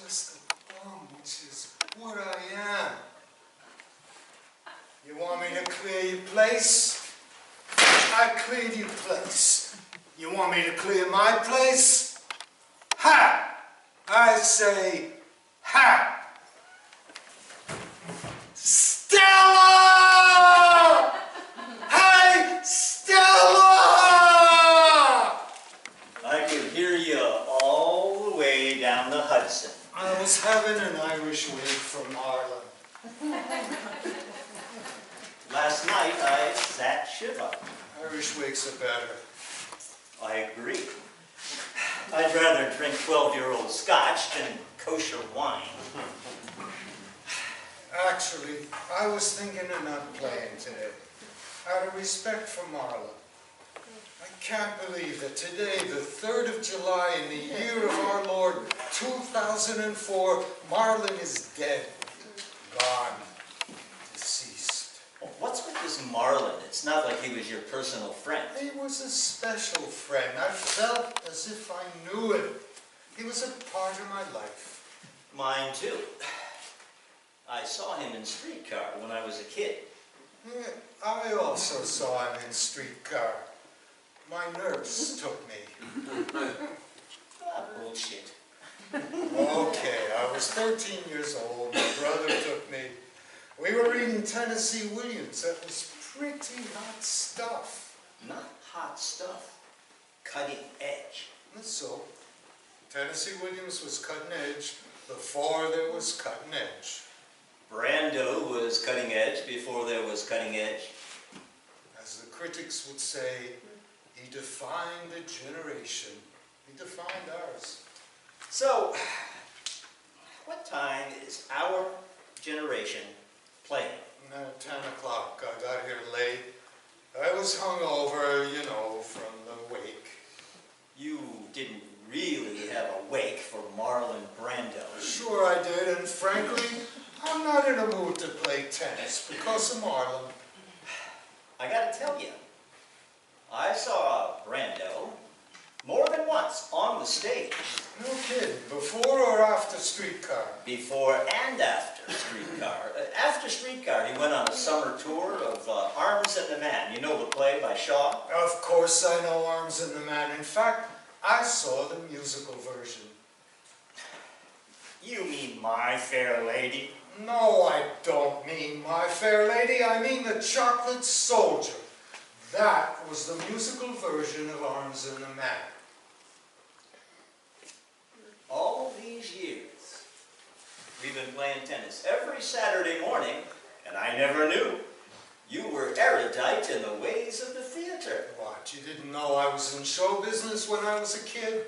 just a bum, which is what I am. You want me to clear your place? I cleared your place. You want me to clear my place? Ha! I say, ha! Stella! Hey, Stella! I could hear you all the way down the Hudson. I was having an Irish wig from Marlon. Last night I sat Shiva. Irish wigs are better. I agree. I'd rather drink 12-year-old scotch than kosher wine. Actually, I was thinking of not playing today, out of respect for Marlon. I can't believe that today, the 3rd of July in the year of our Lord, 2004, Marlon is dead, gone, deceased. Well, what's with this Marlon? It's not like he was your personal friend. He was a special friend. I felt as if I knew him. He was a part of my life. Mine too. I saw him in Streetcar when I was a kid. Yeah, I also saw him in Streetcar. My nurse took me. Ah, bullshit. Okay, I was 13 years old. My brother took me. We were reading Tennessee Williams. That was pretty hot stuff. Not hot stuff. Cutting edge. That's so. Tennessee Williams was cutting edge before there was cutting edge. Brando was cutting edge before there was cutting edge. As the critics would say, he defined a generation. He defined ours. So, what time is our generation playing? 10 o'clock. I got here late. I was hungover, you know, from the wake. You didn't really have a wake for Marlon Brando. Sure I did, and frankly, I'm not in a mood to play tennis because of Marlon. I gotta tell you, I saw Brando more than once on the stage. No kidding. Before or after Streetcar? Before and after Streetcar. After Streetcar, he went on a summer tour of Arms and the Man. You know the play by Shaw? Of course I know Arms and the Man. In fact, I saw the musical version. You mean My Fair Lady? No, I don't mean My Fair Lady. I mean The Chocolate Soldier. That was the musical version of Arms and the Man. All these years, we've been playing tennis every Saturday morning, and I never knew you were erudite in the ways of the theater. What, you didn't know I was in show business when I was a kid?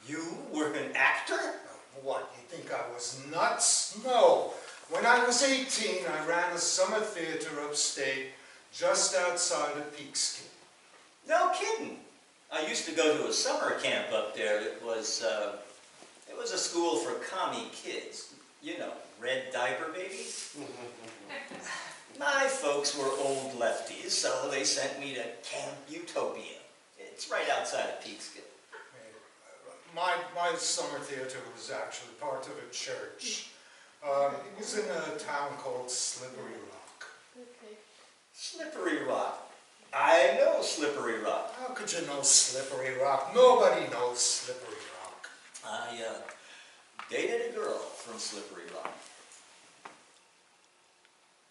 You were an actor? What, you think I was nuts? No. When I was 18, I ran a summer theater upstate, just outside of Peekskill. No kidding. I used to go to a summer camp up there. It was a school for commie kids. You know, red diaper babies. My folks were old lefties, so they sent me to Camp Utopia. It's right outside of Peekskill. My summer theater was actually part of a church. It was in a town called Slippery Rock. Okay. Slippery Rock. I know Slippery Rock. How could you know Slippery Rock? Nobody knows Slippery Rock. I dated a girl from Slippery Rock.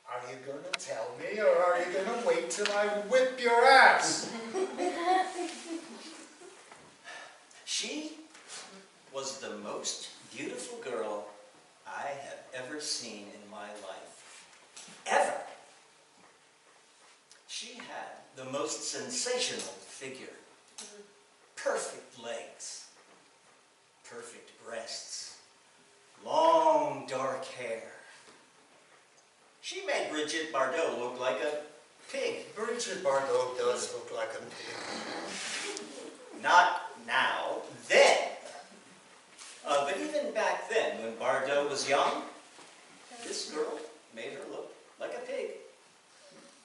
Are you going to tell me, or are you going to wait till I whip your ass? She was the most beautiful girl I have ever seen in my life. Ever. She had the most sensational figure. Perfect legs. Perfect breasts. Long dark hair. She made Bridget Bardot look like a pig. Bridget Bardot does look like a pig. Not now, then. But even back then, when Brando was young, this girl made her look like a pig.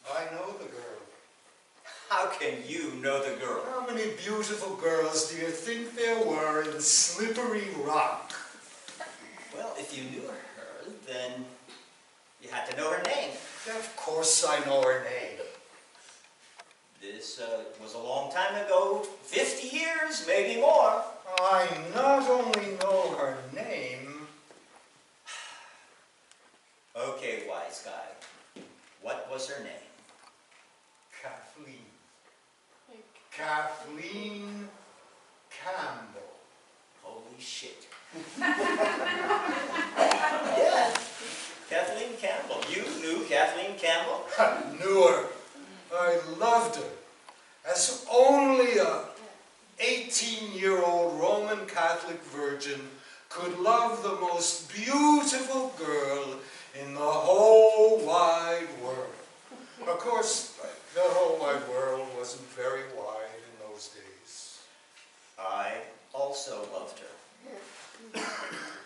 I know the girl. How can you know the girl? How many beautiful girls do you think there were in Slippery Rock? if you knew her, then you had to know her name. Of course I know her name. This was a long time ago, 50 years, maybe more. I not only know her name... Okay, wise guy. What was her name? Kathleen. Kathleen Campbell. Holy shit. Yeah, Kathleen Campbell. You knew Kathleen Campbell? I knew her. I loved her. As only a 18-year-old Roman Catholic virgin could love the most beautiful girl in the whole wide world. Of course, the whole wide world wasn't very wide in those days. I also loved her.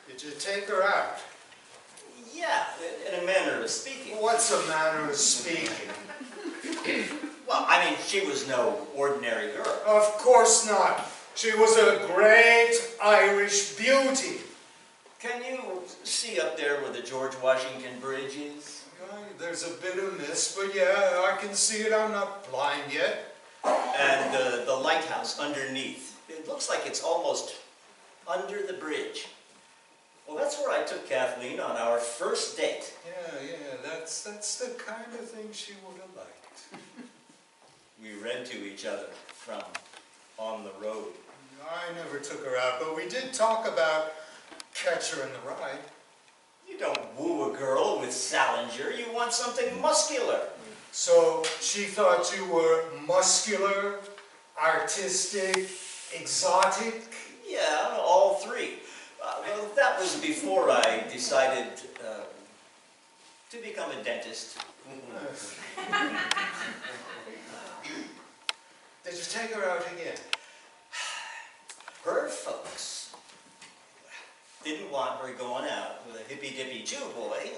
Did you take her out? Yeah, in a manner of speaking. What's a manner of speaking? Well, I mean, she was no ordinary girl. Of course not. She was a great Irish beauty. Can you see up there where the George Washington Bridge is? There's a bit of mist, but yeah, I can see it. I'm not blind yet. And the lighthouse underneath. It looks like it's almost under the bridge. Well, that's where I took Kathleen on our first date. Yeah, that's the kind of thing she would have liked. We read to each other from On the Road. I never took her out, but we did talk about Catcher in the Rye. You don't woo a girl with Salinger. You want something muscular. So she thought you were muscular, artistic, exotic? Yeah, all three. Well, that was before I decided to become a dentist. Did you take her out again? Her folks didn't want her going out with a hippy-dippy Jew boy.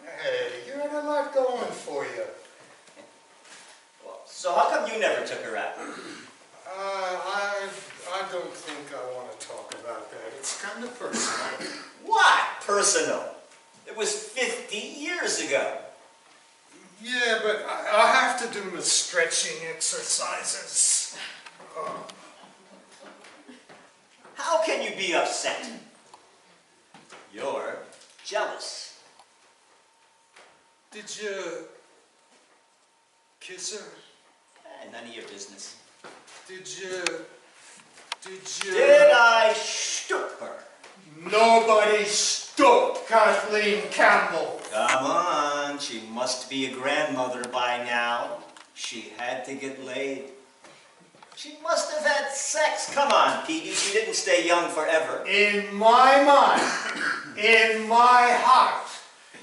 Hey, you had a lot going for you. Well, so how come you never took her out? I don't think I want to talk about that. It's kind of personal. What? Personal? It was 50 years ago. Yeah, but I have to do my stretching exercises. How can you be upset? You're jealous. Did you kiss her? None of your business. Did you... Did I stoop her? Nobody stooped Kathleen Campbell. Come on, she must be a grandmother by now. She had to get laid. She must have had sex. Come on, Petey, she didn't stay young forever. In my mind, in my heart,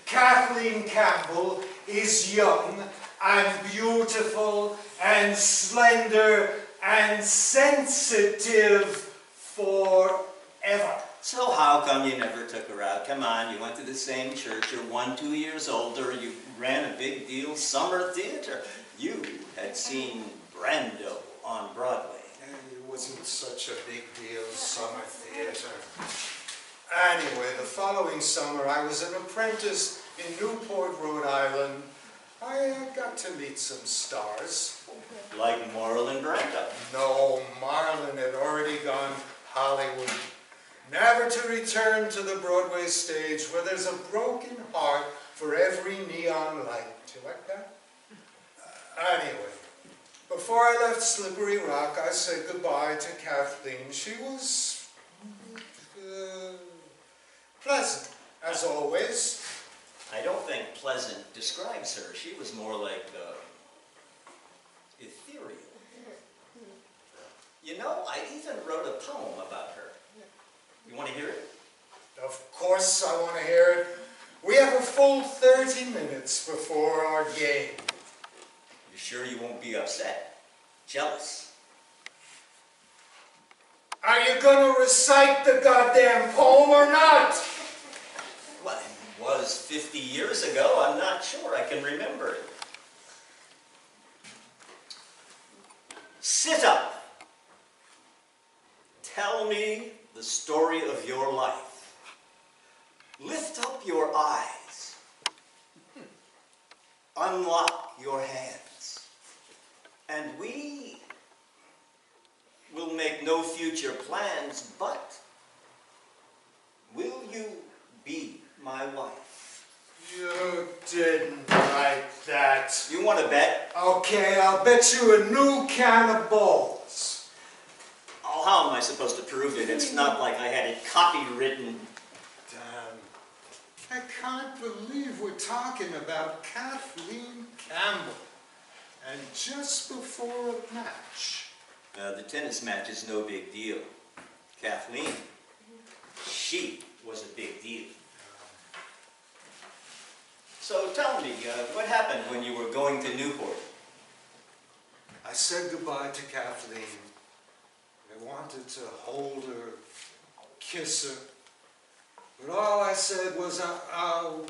Kathleen Campbell is young and beautiful and slender and sensitive forever. So how come you never took her out? Come on, you went to the same church, you're 1-2 years older, you ran a big deal summer theater. You had seen Brando on Broadway. It wasn't such a big deal, summer theater. Anyway, the following summer I was an apprentice in Newport, Rhode Island. I got to meet some stars. Like Marlon Brando. No, Marlon had already gone Hollywood. Never to return to the Broadway stage where there's a broken heart for every neon light. Do you like that? Anyway, before I left Slippery Rock, I said goodbye to Kathleen. She was pleasant, as always. I don't think pleasant describes her. She was more like ethereal. You know, I even wrote a poem about her. You want to hear it? Of course I want to hear it. We have a full 30 minutes before our game. You sure you won't be upset? Jealous? Are you going to recite the goddamn poem or not? Well, it was 50 years ago. I'm not sure I can remember it. Sit up. Tell me the story of your life. your eyes. Unlock your hands. And we will make no future plans, but will you be my wife? You didn't write that. You want to bet? Okay, I'll bet you a new can of balls. Oh, how am I supposed to prove it? It's not like I had it copywritten. Damn. I can't believe we're talking about Kathleen Campbell. And just before a match. The tennis match is no big deal. Kathleen, she was a big deal. So tell me, what happened when you were going to Newport? I said goodbye to Kathleen. I wanted to hold her, kiss her. But all I said was, I'll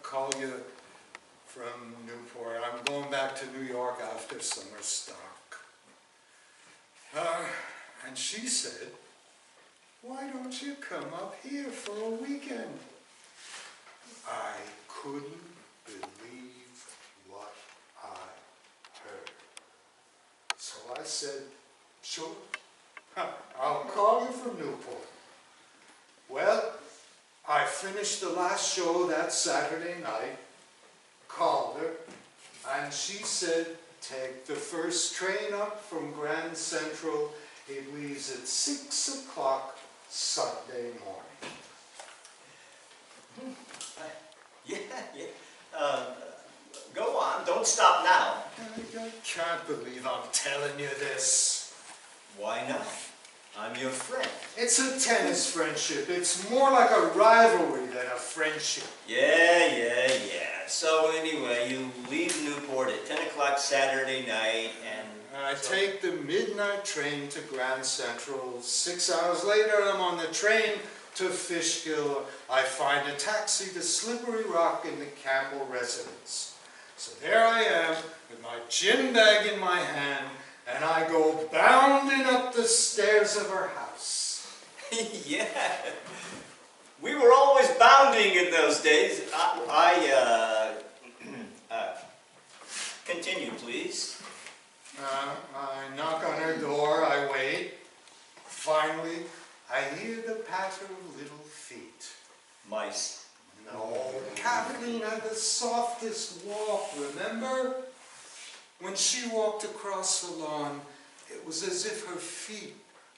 call you from Newport. I'm going back to New York after summer stock. And she said, why don't you come up here for a weekend? I couldn't believe what I heard. So I said, sure, I'll call you from Newport. Well, I finished the last show that Saturday night, called her, and she said, take the first train up from Grand Central. It leaves at 6 o'clock Sunday morning. Yeah. Go on, don't stop now. I can't believe I'm telling you this. Why not? I'm your friend. It's a tennis friendship. It's more like a rivalry than a friendship. Yeah. So anyway, you leave Newport at 10 o'clock Saturday night and... I take the midnight train to Grand Central. 6 hours later, I'm on the train to Fishkill. I find a taxi to Slippery Rock in the Campbell residence. So there I am with my gym bag in my hand, and I go bounding up the stairs of her house. Yeah. We were always bounding in those days. Continue, please. I knock on her door, I wait. Finally, I hear the patter of little feet. Mice. No, Kathleen had the softest walk, remember? When she walked across the lawn, it was as if her feet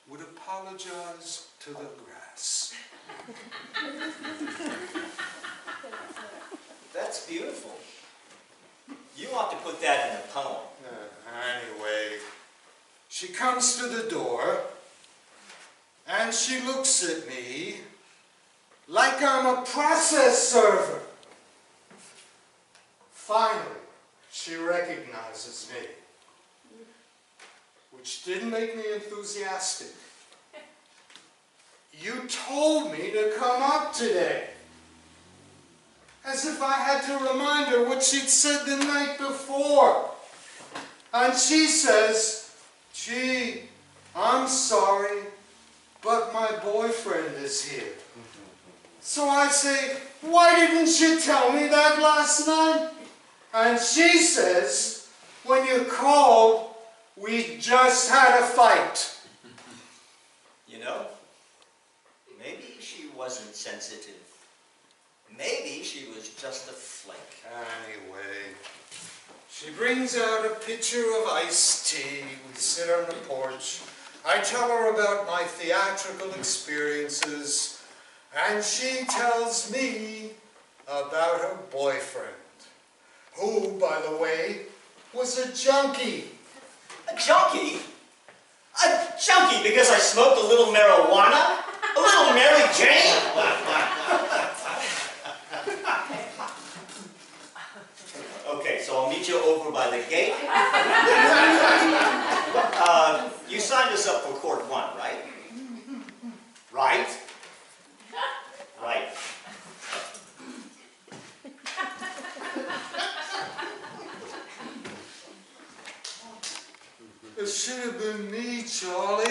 would apologize to the grass. That's beautiful. You ought to put that in a poem. Anyway, she comes to the door, and she looks at me like I'm a process server. Finally, she recognizes me, which didn't make me enthusiastic. You told me to come up today. As if I had to remind her what she'd said the night before. And she says, gee, I'm sorry, but my boyfriend is here. So I say, why didn't you tell me that last night? And she says, when you called, we just had a fight. You know, maybe she wasn't sensitive. Maybe she was just a flake. Anyway, she brings out a pitcher of iced tea. We sit on the porch. I tell her about my theatrical experiences, and she tells me about her boyfriend, who, by the way, was a junkie. A junkie? A junkie because I smoked a little marijuana? A little Mary Jane? Okay, so I'll meet you over by the gate. You signed us up for Court 1, right? Right? Right. It should have been me, Charlie.